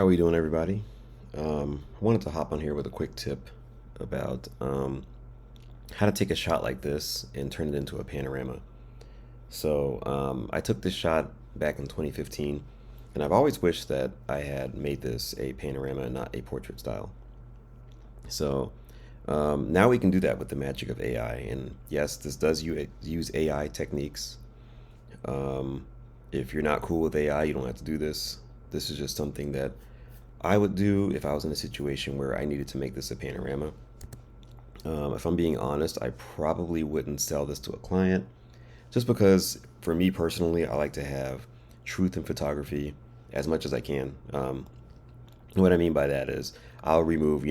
How we doing, everybody? I wanted to hop on here with a quick tip about how to take a shot like this and turn it into a panorama. I took this shot back in 2015, and I've always wished that I had made this a panorama and not a portrait style. So now we can do that with the magic of AI. And yes, this does use AI techniques. Um, if you're not cool with AI, you don't have to do this. This is just something that I would do if I was in a situation where I needed to make this a panorama. If I'm being honest, I probably wouldn't sell this to a client just because, for me personally, I like to have truth in photography as much as I can. What I mean by that is I'll remove,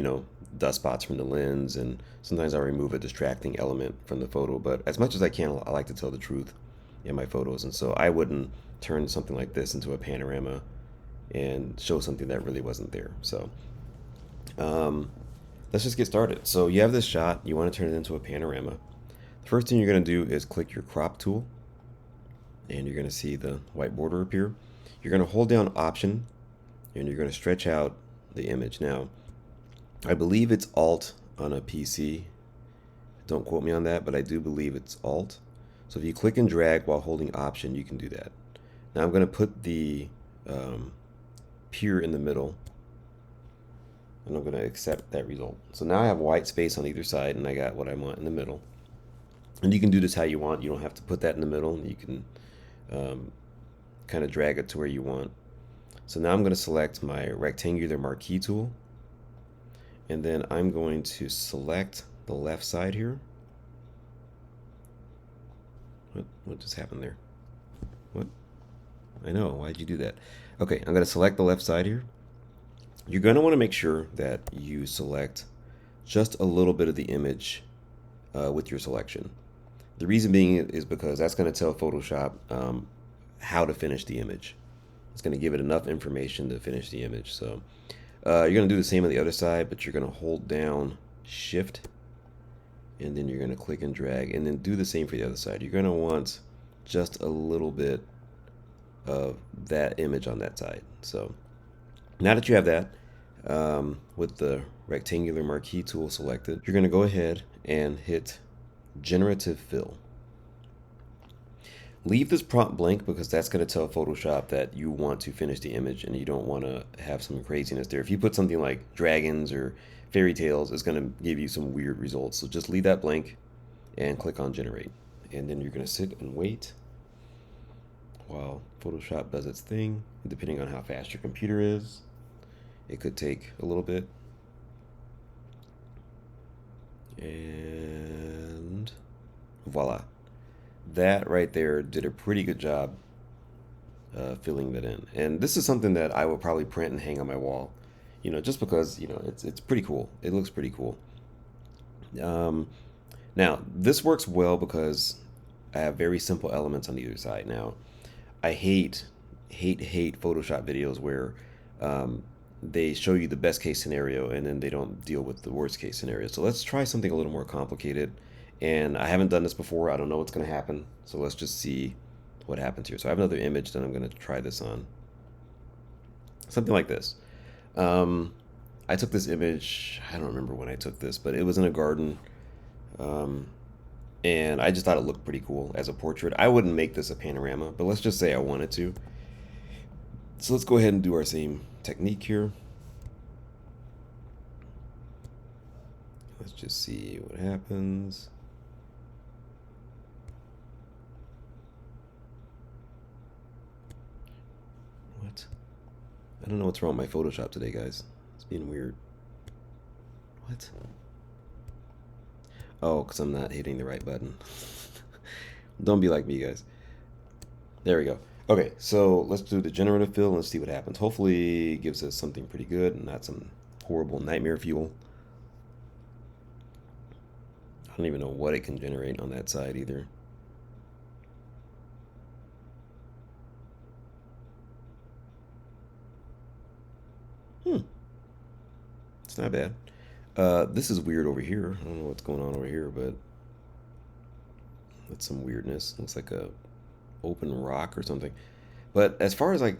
dust spots from the lens, and sometimes I'll remove a distracting element from the photo. But as much as I can, I like to tell the truth in my photos. And so I wouldn't turn something like this into a panorama and show something that really wasn't there. Um, let's just get started. So you have this shot, you want to turn it into a panorama. The first thing you're going to do is click your crop tool, and you're going to see the white border appear. You're going to hold down Option, and you're going to stretch out the image. Now, I believe it's Alt on a PC. Don't quote me on that, but I do believe it's Alt. So if you click and drag while holding Option, you can do that. Now I'm going to put the peer in the middle, and I'm going to accept that result. So now I have white space on either side, and I got what I want in the middle. And you can do this how you want. You don't have to put that in the middle. You can kind of drag it to where you want. So now I'm going to select my rectangular marquee tool, and then I'm going to select the left side here. What just happened there? What? I know, why'd you do that? Okay, I'm going to select the left side here. You're going to want to make sure that you select just a little bit of the image with your selection. The reason being is because that's going to tell Photoshop how to finish the image. It's going to give it enough information to finish the image. So you're going to do the same on the other side, but you're going to hold down Shift, and then you're going to click and drag, and then do the same for the other side. You're going to want just a little bit of that image on that side. So now that you have that, with the rectangular marquee tool selected, you're going to go ahead and hit Generative Fill. Leave this prompt blank because that's going to tell Photoshop that you want to finish the image and you don't want to have some craziness there. If you put something like dragons or fairy tales, it's going to give you some weird results. So just leave that blank and click on Generate. And then you're going to sit and wait while Photoshop does its thing. And depending on how fast your computer is, it could take a little bit. And voila. That right there did a pretty good job filling that in. And this is something that I will probably print and hang on my wall, just because, it's pretty cool. It looks pretty cool. Um, Now, this works well because I have very simple elements on either side. Now, I hate Photoshop videos where they show you the best case scenario and then they don't deal with the worst case scenario. So let's try something a little more complicated. And I haven't done this before. I don't know what's going to happen. So let's just see what happens here. So I have another image that I'm going to try this on. Something like this. Um, I took this image, I don't remember when I took this, but it was in a garden. Um, and I just thought it looked pretty cool as a portrait. I wouldn't make this a panorama, but let's just say I wanted to. So let's go ahead and do our same technique here. Let's just see what happens. What? I don't know what's wrong with my Photoshop today, guys. It's being weird. What? Oh, because I'm not hitting the right button. Don't be like me, guys. There we go. Okay, so let's do the generative fill and let's see what happens. Hopefully it gives us something pretty good and not some horrible nightmare fuel. I don't even know what it can generate on that side either. Hmm, it's not bad. This is weird over here. I don't know what's going on over here, but that's some weirdness. Looks like a open rock or something. But as far as like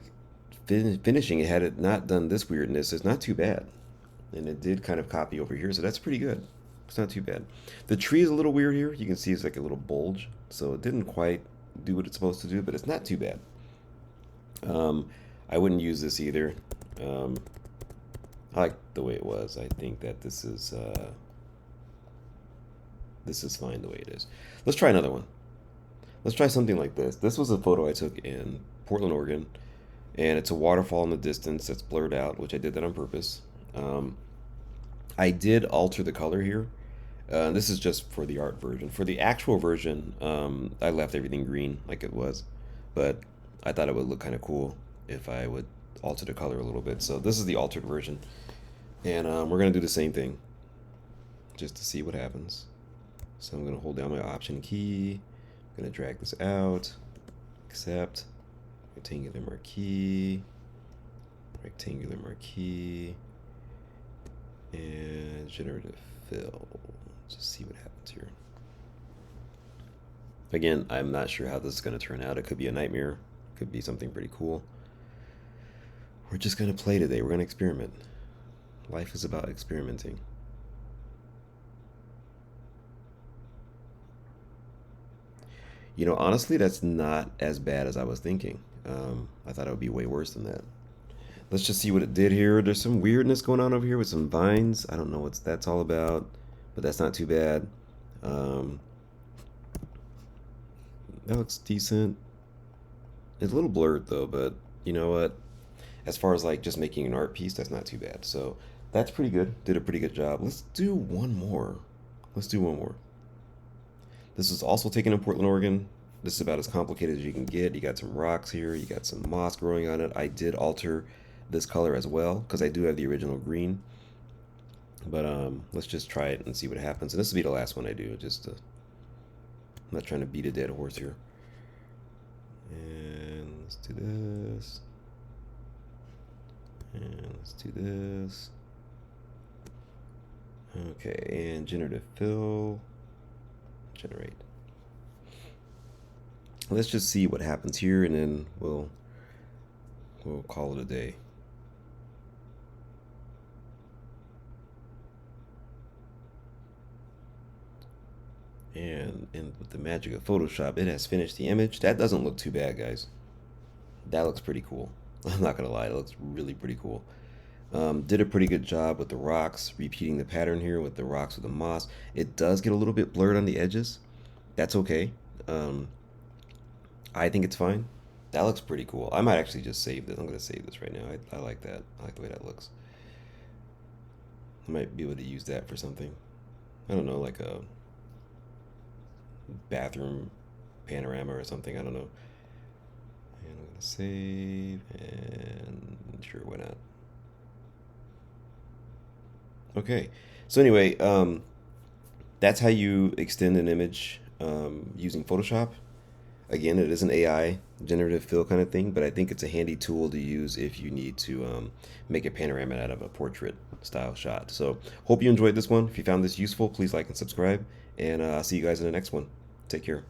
finishing it, had it not done this weirdness, it's not too bad. And it did kind of copy over here, so that's pretty good. It's not too bad. The tree is a little weird here. You can see it's like a little bulge, so it didn't quite do what it's supposed to do, but it's not too bad. Um, I wouldn't use this either. Um, I like the way it was. I think that this is fine the way it is. Let's try another one. Let's try something like this. This was a photo I took in Portland, Oregon, and it's a waterfall in the distance that's blurred out, which I did that on purpose. Um, I did alter the color here. This is just for the art version. For the actual version, I left everything green like it was, but I thought it would look kind of cool if I would alter the color a little bit. So this is the altered version, and we're gonna do the same thing just to see what happens. So I'm gonna hold down my Option key. I'm gonna drag this out, accept, rectangular marquee, rectangular marquee, and generative fill. Just see what happens here. Again, I'm not sure how this is going to turn out. It could be a nightmare. It could be something pretty cool. We're just going to play today. We're going to experiment. Life is about experimenting. You know, honestly, that's not as bad as I was thinking. I thought it would be way worse than that. Let's just see what it did here. There's some weirdness going on over here with some vines. I don't know what that's all about, but that's not too bad. Um, that looks decent. It's a little blurred though, but you know what? As far as like just making an art piece, that's not too bad. So that's pretty good. Did a pretty good job. Let's do one more. Let's do one more. This is also taken in Portland, Oregon. This is about as complicated as you can get. You got some rocks here. You got some moss growing on it. I did alter this color as well because I do have the original green. But let's just try it and see what happens. And this will be the last one I do. I'm not trying to beat a dead horse here. And let's do this. And let's do this. Okay, and generative fill. Generate. Let's just see what happens here, and then we'll call it a day. And with the magic of Photoshop, it has finished the image. That doesn't look too bad, guys. That looks pretty cool. I'm not gonna lie, it looks really pretty cool. Did a pretty good job with the rocks, repeating the pattern here with the rocks with the moss. It does get a little bit blurred on the edges. That's okay. Um, I think it's fine. That looks pretty cool. I might actually just save this. I'm gonna save this right now. I like that. I like the way that looks. I might be able to use that for something. I don't know, like a bathroom panorama or something. I don't know. And I'm gonna save and sure, why not? Okay. So anyway, that's how you extend an image using Photoshop. Again, it is an AI generative fill kind of thing, but I think it's a handy tool to use if you need to make a panorama out of a portrait style shot. So hope you enjoyed this one. If you found this useful, please like and subscribe, and I'll see you guys in the next one. Take care.